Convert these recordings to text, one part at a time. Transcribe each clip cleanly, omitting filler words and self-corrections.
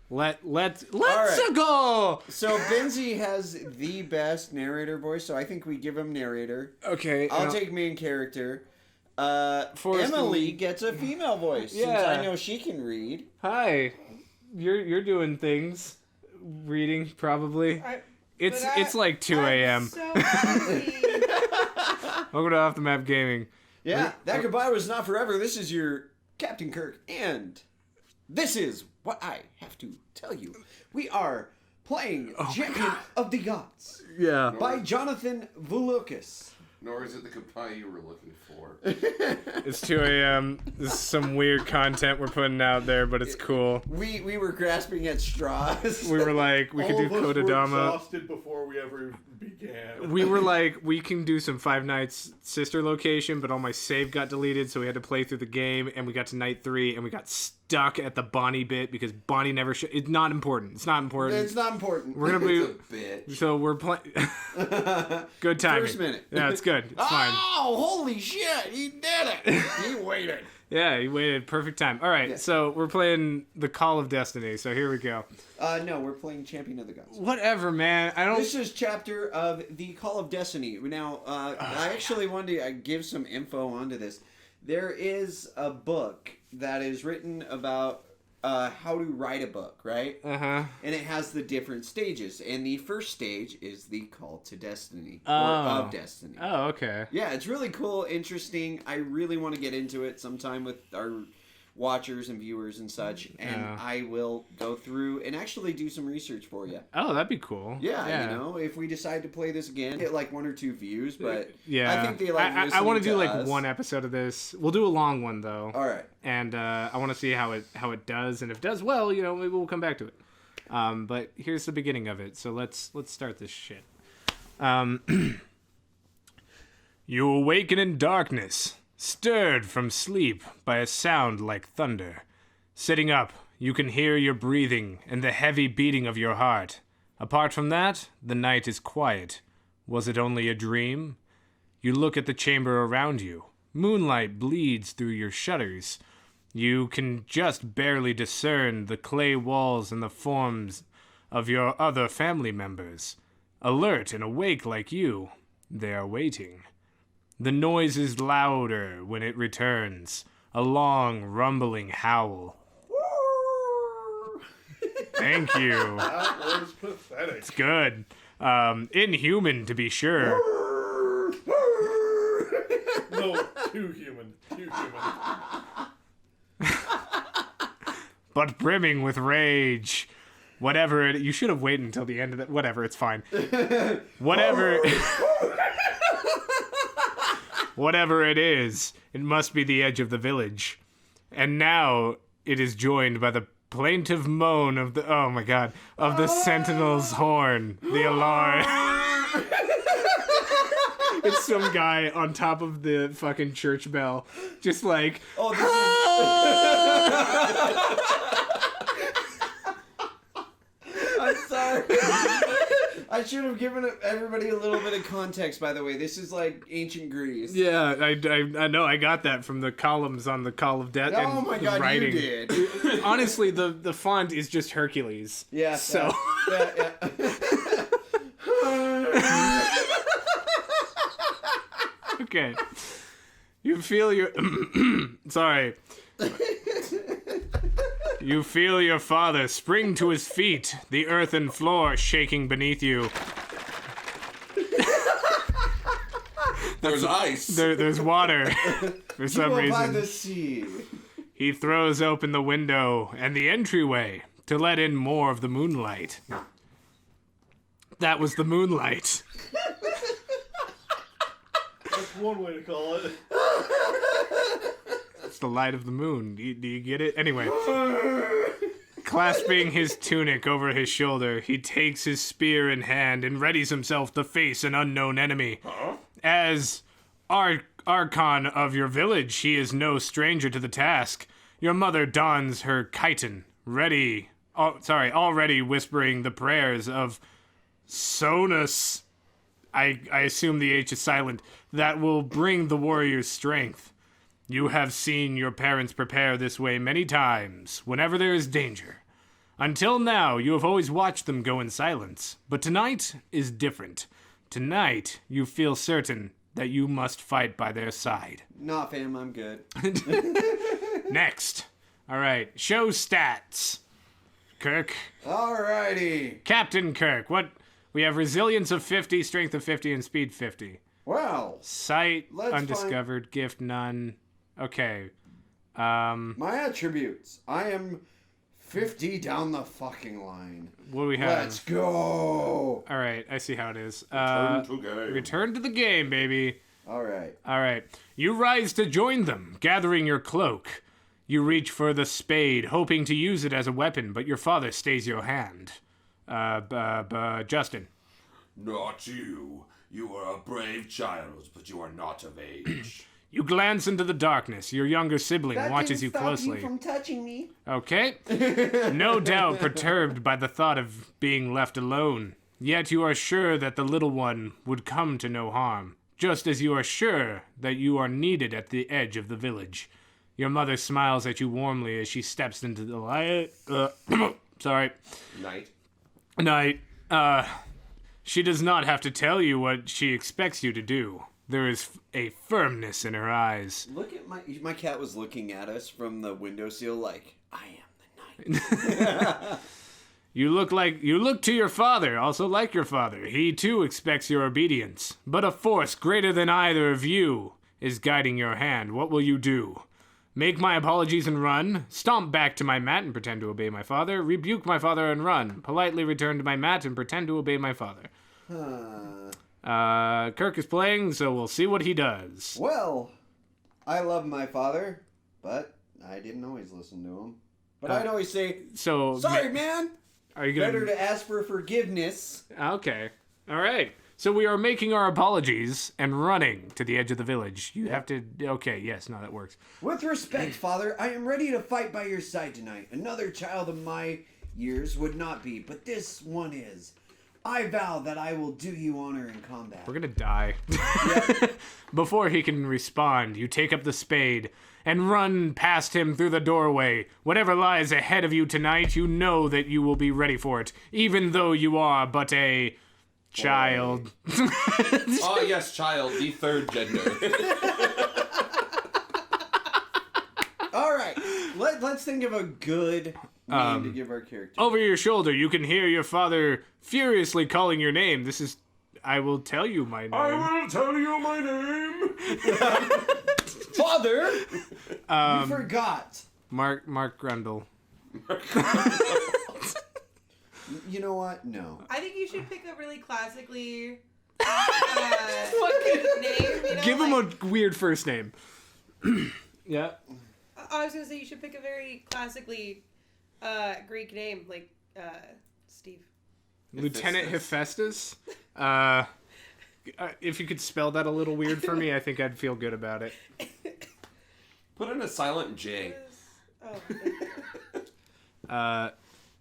Let's right. go. So Benzie has the best narrator voice, so I think we give him narrator. Okay. I'll take main character. Forrest Emily and- gets a female voice since Yeah. I know she can read. Hi. You're doing things. Reading probably. It's like 2 a.m. So busy. Welcome to Off the Map Gaming. Yeah, that goodbye was not forever. This is your Captain Kirk, and this is what I have to tell you. We are playing Champion of the Gods Yeah. by Jonathan Vulukas. Nor is it the goodbye you were looking for. It's 2 a.m. This is some weird content we're putting out there, but it's cool. We were grasping at straws. We were like, we could do All of us were Kodadama. exhausted before we ever began. We were like, we can do some Five Nights sister location, but all my save got deleted, so we had to play through the game, and we got to night 3, and we got stuck at the Bonnie bit because Bonnie never it's not important. It's not important. It's not important. We're gonna It's be a bitch. so we're playing. Good timing. First minute. Yeah, it's good. It's fine. Oh, holy shit! He did it. He waited. Yeah, you waited. Perfect time. All right, Yeah. so we're playing the Call of Destiny. So here we go. No, we're playing Champion of the Gods. Whatever, man. I don't. This is chapter of the Call of Destiny. Now, I actually wanted to give some info onto this. There is a book that is written about how to write a book, right? Uh-huh. And it has the different stages. And the first stage is the Call to Destiny. Or Oh. of Destiny. Oh, okay. Yeah, it's really cool, interesting. I really want to get into it sometime with our watchers and viewers and such. And Yeah. I will go through and actually do some research for you. Oh, that'd be cool. Yeah, you know, if we decide to play this again, get like 1 or 2 views, but Yeah. I think they like I want to do like us. one episode of this. We'll do a long one though. All right. And I want to see how it does, and if it does well, you know, maybe we'll come back to it. But here's the beginning of it. So let's start this shit. You awaken in darkness, stirred from sleep by a sound like thunder. Sitting up, you can hear your breathing and the heavy beating of your heart. Apart from that, the night is quiet. Was it only a dream? You look at the chamber around you. Moonlight bleeds through your shutters. You can just barely discern the clay walls and the forms of your other family members. Alert and awake like you, they are waiting. The noise is louder when it returns, a long, rumbling howl. Thank you. That was pathetic. It's good. Inhuman, to be sure. No, too human. Too human. But brimming with rage. Whatever it... You should have waited until the end of that. Whatever, it's fine. Whatever... Whatever it is, it must be the edge of the village. And now it is joined by the plaintive moan of the... Oh my god. Of the sentinel's horn. The alarm. It's some guy on top of the fucking church bell. Just like... Oh, this is... I'm sorry. I should have given everybody a little bit of context, by the way. This is like ancient Greece. Yeah, I know. I got that from the columns on the Call of Death. Oh and my the god, writing. you did. Honestly, the font is just Hercules. Yeah. So... Yeah. Okay. You feel your... Sorry. You feel your father spring to his feet, the earthen floor shaking beneath you. There's ice. There's water for some By reason. the sea. He throws open the window and the entryway to let in more of the moonlight. That was the moonlight. That's one way to call it. It's the light of the moon. Do you get it? Anyway. Clasping his tunic over his shoulder, he takes his spear in hand and readies himself to face an unknown enemy. As Archon of your village, he is no stranger to the task. Your mother dons her chiton, already whispering the prayers of Sonus. I assume the H is silent. That will bring the warrior's strength. You have seen your parents prepare this way many times, whenever there is danger. Until now, you have always watched them go in silence, but tonight is different. Tonight, you feel certain that you must fight by their side. Nah, fam, I'm good. Next. All right, show stats. Kirk. Alrighty. Captain Kirk, what? We have resilience of 50, strength of 50, and speed 50. Well, Sight, Let's undiscovered, gift, none. Okay. my attributes. I am 50 down the fucking line. What do we have? Let's go. All right, I see how it is. Turn to game. Return to the game, baby. Alright. All right. You rise to join them, gathering your cloak. You reach for the spade, hoping to use it as a weapon, but your father stays your hand. Justin. Not you. You are a brave child, but you are not of age. You glance into the darkness. Your younger sibling watches you closely. from touching me. Okay. No doubt perturbed by the thought of being left alone. Yet you are sure that the little one would come to no harm, just as you are sure that you are needed at the edge of the village. Your mother smiles at you warmly as she steps into the light. Sorry. Night. She does not have to tell you what she expects you to do. There is a firmness in her eyes. Look at my cat was looking at us from the windowsill like, I am the knight. You look to your father, also like your father. He too expects your obedience. But a force greater than either of you is guiding your hand. What will you do? Make my apologies and run? Stomp back to my mat and pretend to obey my father? Rebuke my father and run? Politely return to my mat and pretend to obey my father? Kirk is playing, so we'll see what he does. Well, I love my father, but I didn't always listen to him. But I'd always say, So, sorry, man. are you gonna? Better to ask for forgiveness. Okay, all right. So we are making our apologies and running to the edge of the village. You have to. Okay, yes, no, that works. With respect, father, I am ready to fight by your side tonight. Another child of my years would not be, but this one is. I vow that I will do you honor in combat. We're gonna die. Before he can respond, you take up the spade and run past him through the doorway. Whatever lies ahead of you tonight, you know that you will be ready for it, even though you are but a child. Oh, yes, child, the third gender. All right, let's think of a good name to give our character. Over your shoulder, you can hear your father furiously calling your name. This is. I will tell you my name. I will tell you my name. Father, you forgot. Mark Grundle. You know what? No. I think you should pick a really classically name. You know, Give him a weird first name. Yeah. I was gonna say you should pick a very classically Greek name, like Steve. Lieutenant Hephaestus. If you could spell that a little weird for me, I think I'd feel good about it. Put in a silent J. Oh.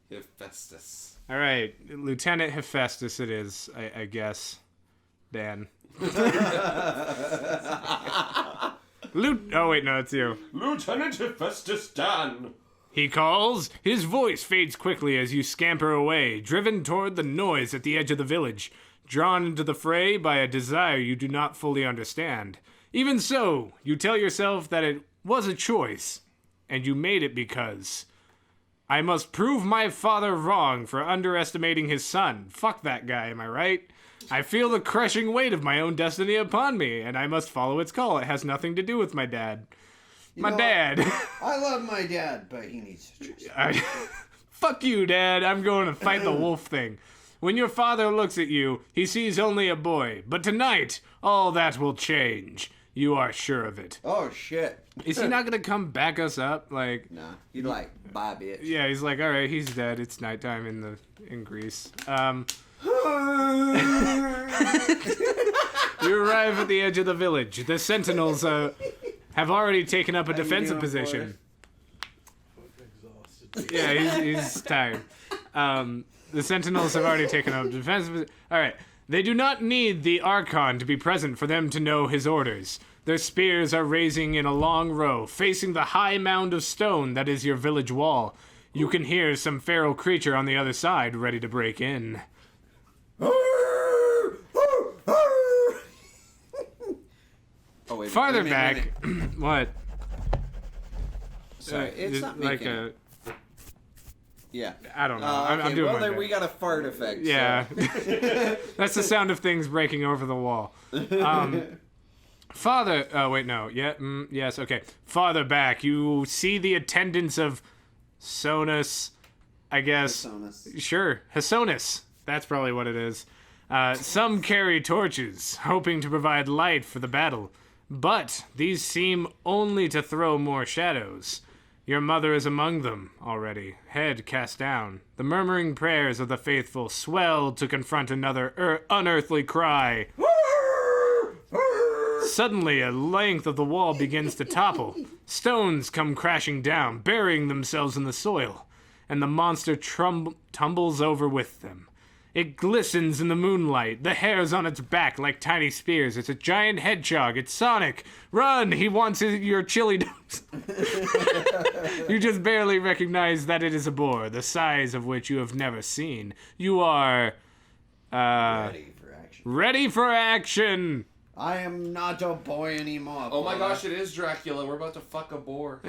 Hephaestus. All right, Lieutenant Hephaestus it is, I guess. Dan. Oh, wait, no, it's you. Lieutenant Hephaestus Dan. He calls. His voice fades quickly as you scamper away, driven toward the noise at the edge of the village, drawn into the fray by a desire you do not fully understand. Even so, you tell yourself that it was a choice, and you made it because... I must prove my father wrong for underestimating his son. Fuck that guy, am I right? I feel the crushing weight of my own destiny upon me, and I must follow its call. It has nothing to do with my dad. My dad. I love my dad, but he needs to choose. Fuck you, Dad. I'm going to fight the wolf thing. When your father looks at you, he sees only a boy. But tonight, all that will change. You are sure of it. Oh, shit. Is he not going to come back us up? Like, Nah, he'd like, bye, bitch. yeah, he's like, all right, he's dead. It's nighttime in Greece. You arrive at the edge of the village. The sentinels have already taken up a defensive doing, position. Exhausted. Yeah, he's tired. The sentinels have already taken up defensive position. All right. They do not need the Archon to be present for them to know his orders. Their spears are raising in a long row, facing the high mound of stone that is your village wall. You can hear some feral creature on the other side ready to break in. Oh, wait. Farther wait a minute, back, what? Sorry, it's Is not like making it. Yeah. I don't know. Okay, I'm doing well, my then best. we got a fart effect. so- Yeah. That's the sound of things breaking over the wall. Farther, oh wait, no. Yeah, yes, okay. Farther back, you see the attendants of Sonus, I guess. Sonus. Sure, Hasonus. That's probably what it is. Some carry torches, hoping to provide light for the battle. But these seem only to throw more shadows. Your mother is among them already, head cast down. The murmuring prayers of the faithful swell to confront another unearthly cry. Suddenly, a length of the wall begins to topple. Stones come crashing down, burying themselves in the soil, and the monster tumbles over with them. It glistens in the moonlight, the hairs on its back like tiny spears. It's a giant hedgehog. It's Sonic. Run! He wants your chili dogs. You just barely recognize that it is a boar, the size of which you have never seen. You are... Ready for action. ready for action! I am not a boy anymore. Oh my gosh, it is Dracula. We're about to fuck a boar.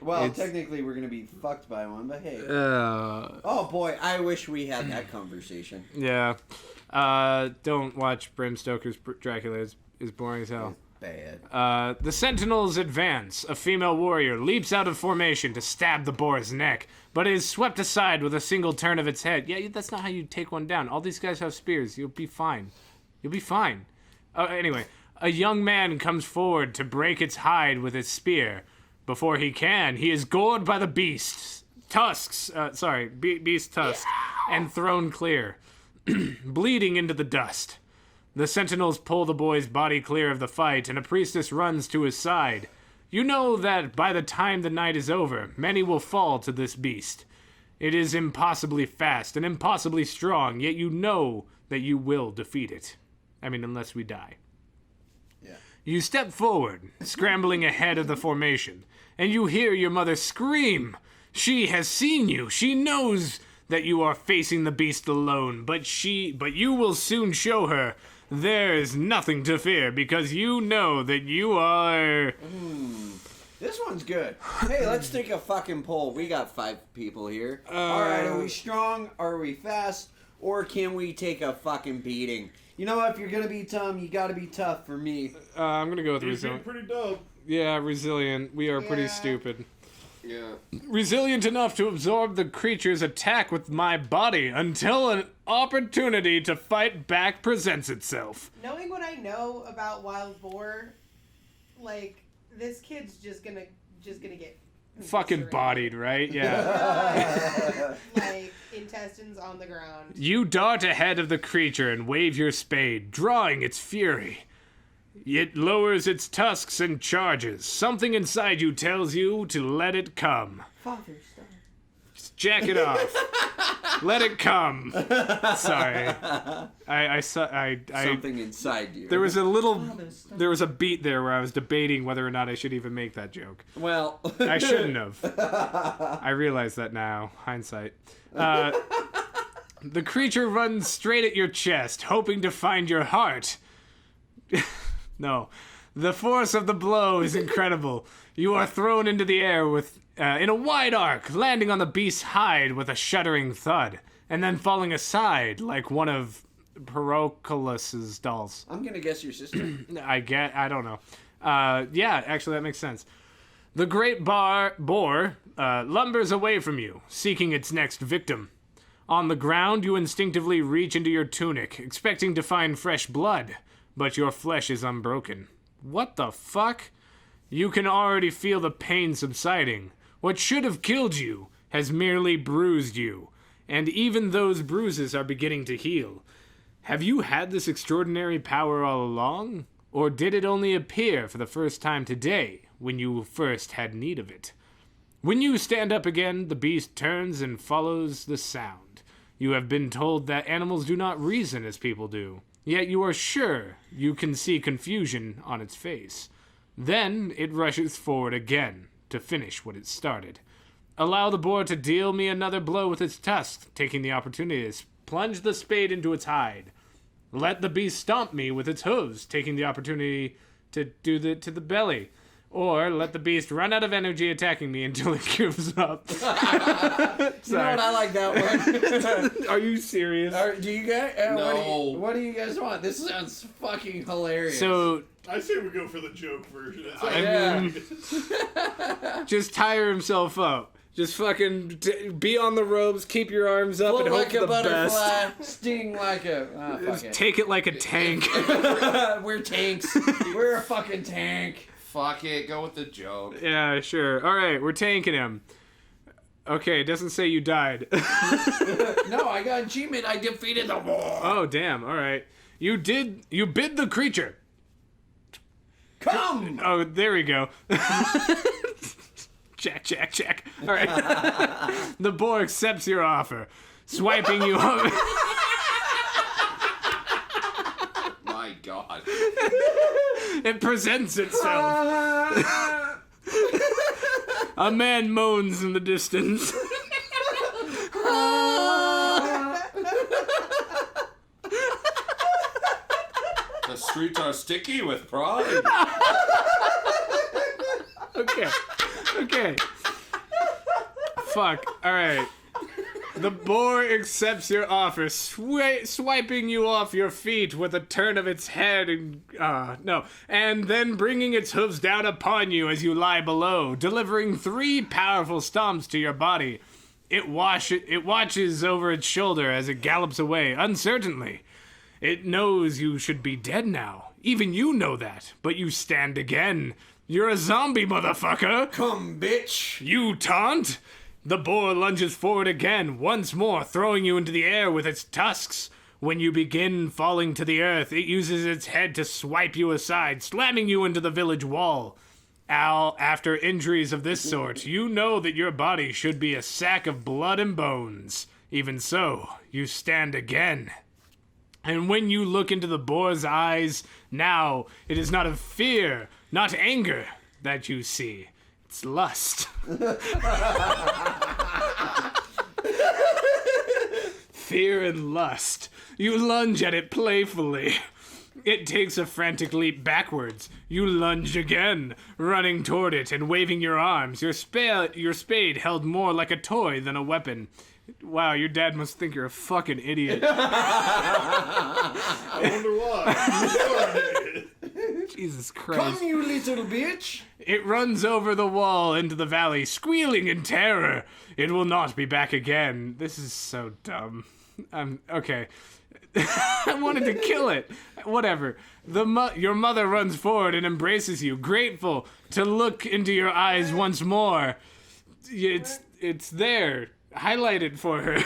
Well, technically we're gonna be fucked by one, but hey. Uh, Oh boy, I wish we had that conversation. yeah. Don't watch Bram Stoker's Dracula. It's boring as hell. Bad. The Sentinels advance. A female warrior leaps out of formation to stab the boar's neck, but is swept aside with a single turn of its head. Yeah, that's not how you take one down. All these guys have spears. You'll be fine. You'll be fine. Anyway, a young man comes forward to break its hide with his spear. Before he can, he is gored by the beast's tusks. Beast tusks, and thrown clear, bleeding into the dust. The Sentinels pull the boy's body clear of the fight, and a priestess runs to his side. You know that by the time the night is over, many will fall to this beast. It is impossibly fast and impossibly strong, yet you know that you will defeat it. I mean, unless we die. Yeah. You step forward, scrambling ahead of the formation, and you hear your mother scream. She has seen you. She knows that you are facing the beast alone, but you will soon show her there is nothing to fear because you know that you are... This one's good. Hey, let's take a fucking poll. We got 5 people here. Alright, are we strong? Are we fast? Or can we take a fucking beating? You know what? If you're gonna be Tom, you gotta be tough for me. I'm gonna go with You seem resilient. pretty dope. Yeah, resilient. We are pretty Yeah. stupid. Yeah. Resilient enough to absorb the creature's attack with my body until an opportunity to fight back presents itself. Knowing what I know about wild boar, like this kid's just gonna get Fucking eviscerated. bodied, right? Yeah. Like intestines on the ground. You dart ahead of the creature and wave your spade, drawing its fury. It lowers its tusks and charges. Something inside you tells you to let it come. Father Star. Just jack it off. Let it come. Sorry. I Something inside you. there was a beat there where I was debating whether or not I should even make that joke. Well, I shouldn't have. I realize that now. Hindsight. The creature runs straight at your chest, hoping to find your heart. No. The force of the blow is incredible. You are thrown into the air in a wide arc, landing on the beast's hide with a shuddering thud, and then falling aside like one of Peroclus's dolls. I'm gonna guess your sister. I don't know. Yeah, actually that makes sense. The great boar lumbers away from you, seeking its next victim. On the ground, you instinctively reach into your tunic, expecting to find fresh blood, but your flesh is unbroken. What the fuck? You can already feel the pain subsiding. What should have killed you has merely bruised you, and even those bruises are beginning to heal. Have you had this extraordinary power all along? Or did it only appear for the first time today, when you first had need of it? When you stand up again, the beast turns and follows the sound. You have been told that animals do not reason as people do, yet you are sure you can see confusion on its face. Then it rushes forward again to finish what it started. Allow the boar to deal me another blow with its tusk, taking the opportunity to plunge the spade into its hide. Let the beast stomp me with its hooves, taking the opportunity to do the to the belly. Or let the beast run out of energy attacking me until it gives up. You know what? I like that one. Are you serious? Do you guys? No. What do you guys want? This sounds fucking hilarious. So, I say we go for the joke version. It's I yeah. mean, just tire himself up. Just fucking be on the ropes, keep your arms up, Float and hope like for a the butterfly, best. sting like a. Fuck Just it. take it like a tank. We're tanks. We're a fucking tank. Fuck it, go with the joke. Yeah, sure. All right, we're tanking him. Okay, it doesn't say you died. No, I got achievement. I defeated the war. Oh, damn. All right. You bid the creature. Come. Oh, there we go. Check. All right. The boar accepts your offer, swiping you over. My God. It presents itself. A man moans in the distance. The streets are sticky with pride. Okay. Fuck. All right. The boar accepts your offer, swiping you off your feet with a turn of its head and then bringing its hooves down upon you as you lie below, delivering 3 powerful stomps to your body. It watches over its shoulder as it gallops away, uncertainly. It knows you should be dead now. Even you know that, but you stand again. You're a zombie, motherfucker! Come, bitch. You taunt! The boar lunges forward again, once more throwing you into the air with its tusks. When you begin falling to the earth, it uses its head to swipe you aside, slamming you into the village wall. Al, after injuries of this sort, you know that your body should be a sack of blood and bones. Even so, you stand again. And when you look into the boar's eyes, now it is not of fear, not anger that you see. It's lust. Fear and lust. You lunge at it playfully. It takes a frantic leap backwards. You lunge again, running toward it and waving your arms, your spade held more like a toy than a weapon. Wow, your dad must think you're a fucking idiot. I wonder why. Jesus Christ. Come, you little bitch. It runs over the wall into the valley, squealing in terror. It will not be back again. This is so dumb. Okay. I wanted to kill it. Whatever. Your mother runs forward and embraces you, grateful to look into your eyes once more. It's there. Highlight it for her.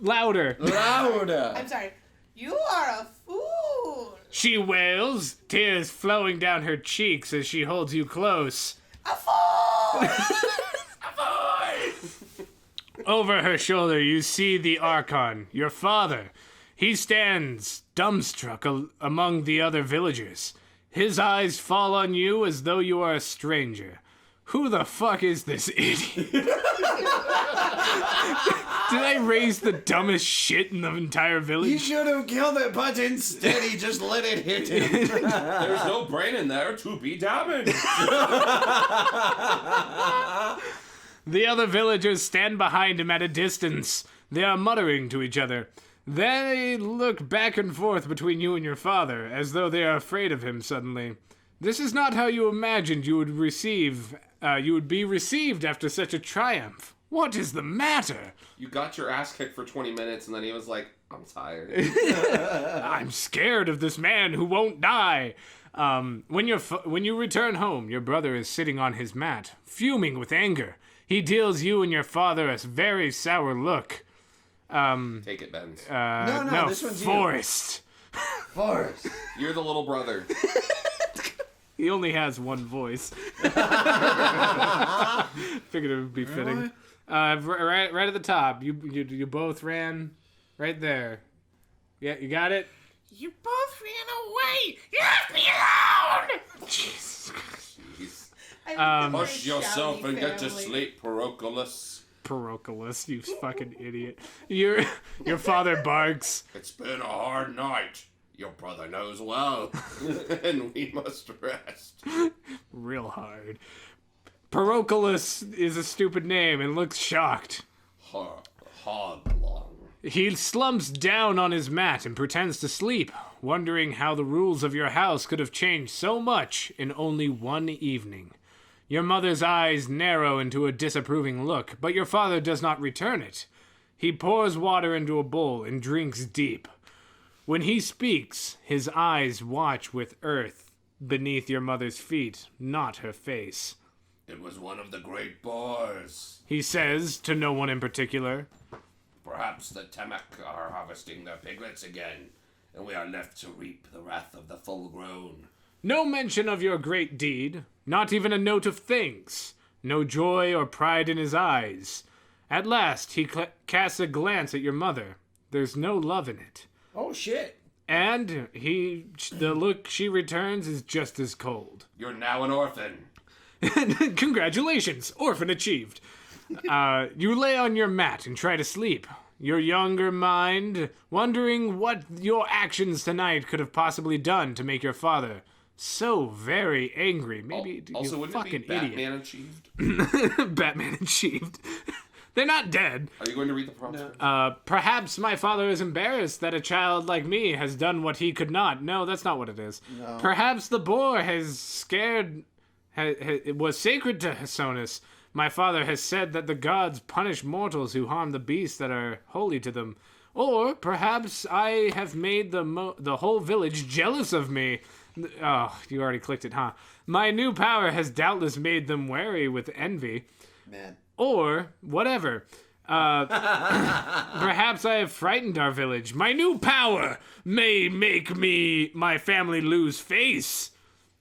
Louder. Louder. I'm sorry. You are a fool. She wails, tears flowing down her cheeks as she holds you close. A fool. Over her shoulder, you see the Archon, your father. He stands, dumbstruck among the other villagers. His eyes fall on you as though you are a stranger. Who the fuck is this idiot? Did I raise the dumbest shit in the entire He village? should have killed it, but instead he just let it hit him. There's no brain in there to be damaged. The other villagers stand behind him at a distance. They are muttering to each other. They look back and forth between you and your father, as though they are afraid of him suddenly. This is not how you imagined you would be received after such a triumph. What is the matter? You got your ass kicked for 20 minutes, and then he was like, I'm tired. I'm scared of this man who won't die. When you return home, your brother is sitting on his mat, fuming with anger. He deals you and your father a very sour look. Take it, Benz. No, this one's you. Forrest. Forrest. You're the little brother. He only has one voice. Figured it would be fitting. Right at the top. You both ran right there. Yeah, you got it? You both ran away! You left me alone! Jesus. Jeez. I think Hush they're yourself shouty and get to family. sleep, Peroculus. Peroculus, you fucking idiot. Your father barks. It's been a hard night. Your brother knows well, and we must rest. Real hard. Peroculus is a stupid name and looks shocked. Hodlong. He slumps down on his mat and pretends to sleep, wondering how the rules of your house could have changed so much in only one evening. Your mother's eyes narrow into a disapproving look, but your father does not return it. He pours water into a bowl and drinks deep. When he speaks, his eyes watch with earth beneath your mother's feet, not her face. It was one of the great boars. He says, to no one in particular, Perhaps the Temek are harvesting their piglets again, and we are left to reap the wrath of the full-grown. no mention of your great deed, not even a note of thanks, no joy or pride in his eyes. At last, he casts a glance at your mother. There's no love in it. Oh shit. And the look she returns is just as cold. You're now an orphan. Congratulations, orphan achieved. You lay on your mat and try to sleep. Your younger mind wondering what your actions tonight could have possibly done to make your father so very angry. Maybe Also, you wouldn't fucking it be Batman idiot. achieved? Batman achieved. They're not dead. Are you going to read the prompt? Perhaps my father is embarrassed that a child like me has done what he could not. No, that's not what it is. No. Perhaps the boar was sacred to Hesonus. My father has said that the gods punish mortals who harm the beasts that are holy to them. Or perhaps I have made the whole village jealous of me. Oh, you already clicked it, huh? My new power has doubtless made them wary with envy. Man. Or whatever. Perhaps I have frightened our village. My new power may make my family lose face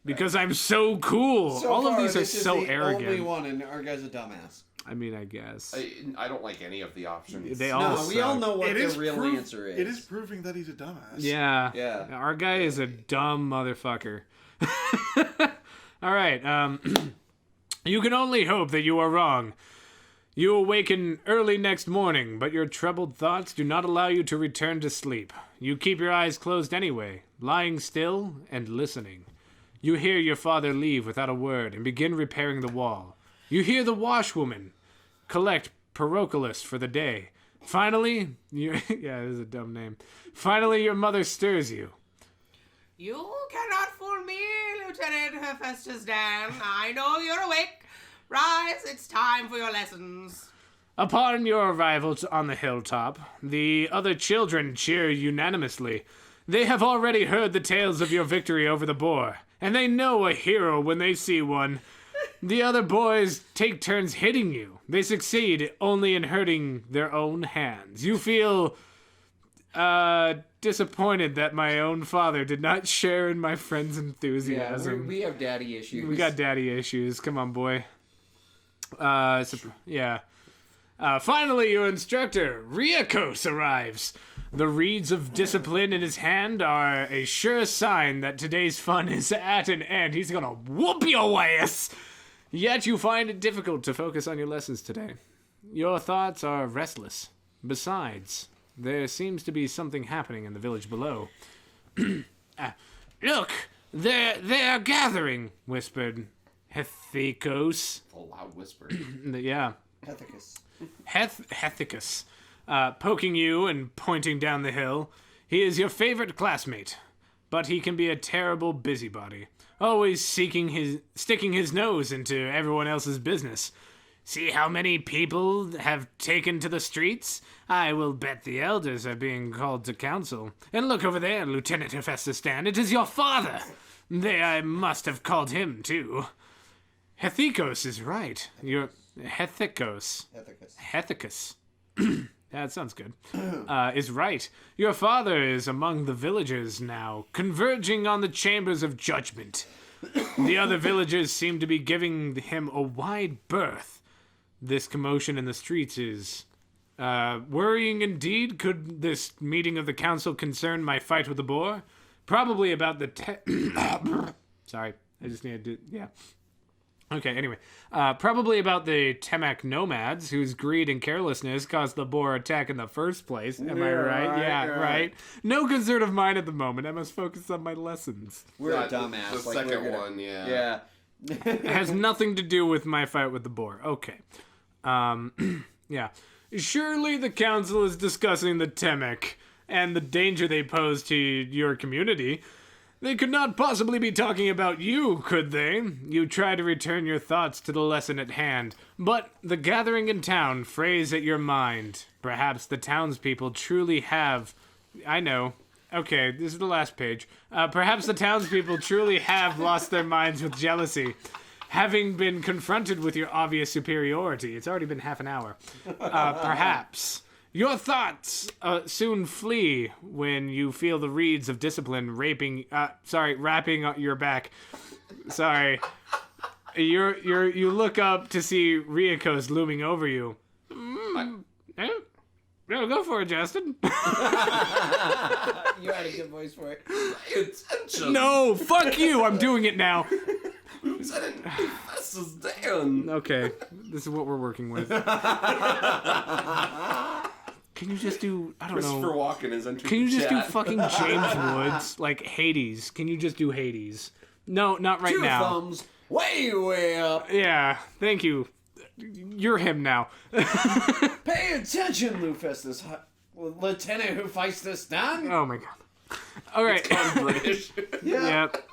because I'm so cool. So All of far, these are this is so the arrogant. Only one, and our guy's a dumbass. I mean, I guess I don't like any of the options. they all. No, we all suck. know what It the is real proof- answer is. It is proving that he's a dumbass. Yeah. Yeah. Our guy is a dumb motherfucker. All right. You can only hope that you are wrong. You awaken early next morning, but your troubled thoughts do not allow you to return to sleep. You keep your eyes closed anyway, lying still and listening. You hear your father leave without a word and begin repairing the wall. You hear the washwoman collect Peroculus for the day. Finally, yeah, it is a dumb name. Finally, your mother stirs you. You cannot fool me, Lieutenant Hephaestus Dan. I know you're awake. Rise, it's time for your lessons. Upon your arrival on the hilltop, the other children cheer unanimously. They have already heard the tales of your victory over the boar, and they know a hero when they see one. The other boys take turns hitting you. They succeed only in hurting their own hands. You feel disappointed that my own father did not share in my friend's Yeah, enthusiasm. we have daddy issues. We got daddy issues. Come on, boy. Yeah. Finally, your instructor, Riakos, arrives. The reeds of discipline in his hand are a sure sign that today's fun is at an end. He's gonna whoop your ass! Yet you find it difficult to focus on your lessons today. Your thoughts are restless. Besides, there seems to be something happening in the village below. Look, they're gathering, whispered Hethikos. A loud whisper. Yeah, Ethicus. Hethicus, poking you and pointing down the hill. He is your favorite classmate, but he can be a terrible busybody, always sticking his nose into everyone else's business. See how many people have taken to the streets? I will bet the elders are being called to council. And look over there, Lieutenant Hephaestus Dan, it is your father. I must have called him, too. Hethikos is right. You're Hethikos. Ethicus. Hethicus. That sounds good. Is right. Your father is among the villagers now, converging on the chambers of judgment. The other villagers seem to be giving him a wide berth. This commotion in the streets is worrying indeed. Could this meeting of the council concern my fight with the boar? Probably about the Sorry, I just needed to, yeah. Okay, anyway. Probably about the Temek nomads whose greed and carelessness caused the boar attack in the first place. Am I right? Yeah, right. No concern of mine at the moment. I must focus on my lessons. We're a Not dumbass. The like, second we're gonna- one, yeah. Yeah. It has nothing to do with my fight with the boar. Okay. Yeah. Surely the council is discussing the Temek and the danger they pose to your community. They could not possibly be talking about you, could they? You try to return your thoughts to the lesson at hand, but the gathering in town frays at your mind. Perhaps the townspeople truly have... I know. Okay, this is the last page. Perhaps the townspeople truly have lost their minds with jealousy, having been confronted with your obvious superiority. It's already been half an hour. Perhaps. Your thoughts soon flee when you feel the reeds of discipline wrapping your back. Sorry. You look up to see Ryuko's looming over you. No, go for it, Justin. You had a good voice for it. Attention! No, fuck you. I'm doing it now. Lieutenant Festus Dan! Okay, this is what we're working with. Can you just do, I don't Christopher know. Walken is entering Can you the just do chat. fucking James Woods? Like Hades. Can you just do Hades? No, not right Two now. thumbs way up. Yeah, thank you. You're him now. Pay attention, Lufestus, Lieutenant who fights this down. Oh my god. All right. I'm British. Yep.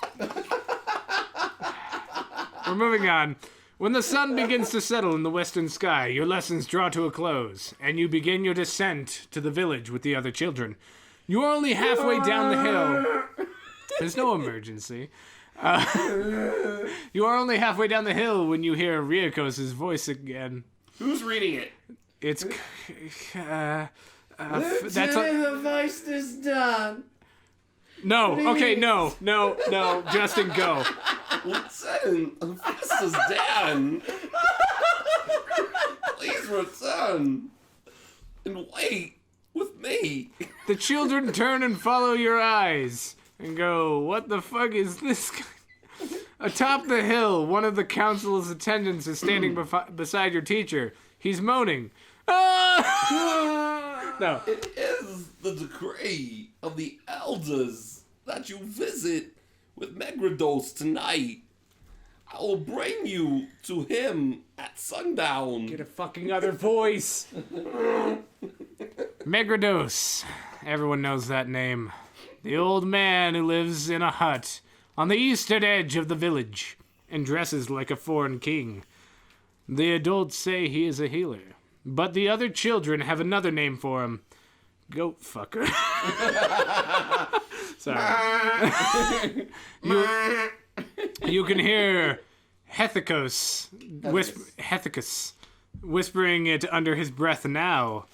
We're moving on. When the sun begins to settle in the western sky, your lessons draw to a close, and you begin your descent to the village with the other children. You are only halfway down the hill. There's no emergency. You are only halfway down the hill when you hear Ryuko's voice again. Who's reading it? It's that's Lieutenant who fights this down. no. Okay, no. Justin, go. Lieutenant Festus Dan! Please return! And wait with me! The children turn and follow your eyes and go, "What the fuck is this guy?" Atop the hill, one of the council's attendants is standing beside your teacher. He's moaning. Ah! No. It is the decree of the elders that you visit with Megrados tonight. I will bring you to him at sundown. Get a fucking other voice. Megrados. Everyone knows that name. The old man who lives in a hut on the eastern edge of the village and dresses like a foreign king. The adults say he is a healer, but the other children have another name for him. Goat fucker. Sorry. You can hear Hethicus whispering it under his breath now.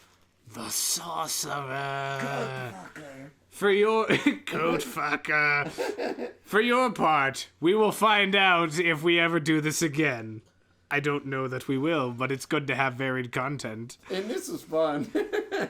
The sorcerer. For your goat fucker. For your part, we will find out if we ever do this again. I don't know that we will, but it's good to have varied content. And this is fun.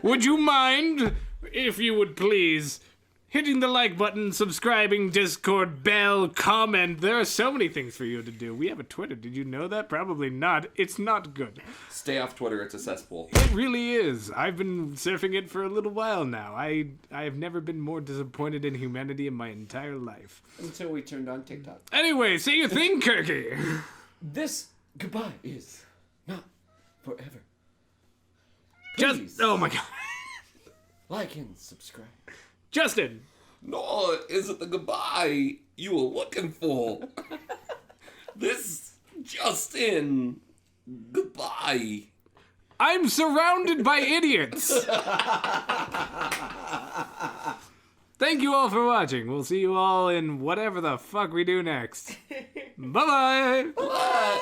Would you mind, if you would please, hitting the like button, subscribing, Discord, bell, comment. There are so many things for you to do. We have a Twitter. Did you know that? Probably not. It's not good. Stay off Twitter, it's a cesspool. It really is. I've been surfing it for a little while now. I have never been more disappointed in humanity in my entire life. Until we turned on TikTok. Anyway, say your thing, Kirky. This goodbye is not forever. Just, Please. oh my god. Like and subscribe. Justin. Nor is it the goodbye you were looking for. This just in. Goodbye. I'm surrounded by idiots. Thank you all for watching. We'll see you all in whatever the fuck we do next. Bye-bye. Bye.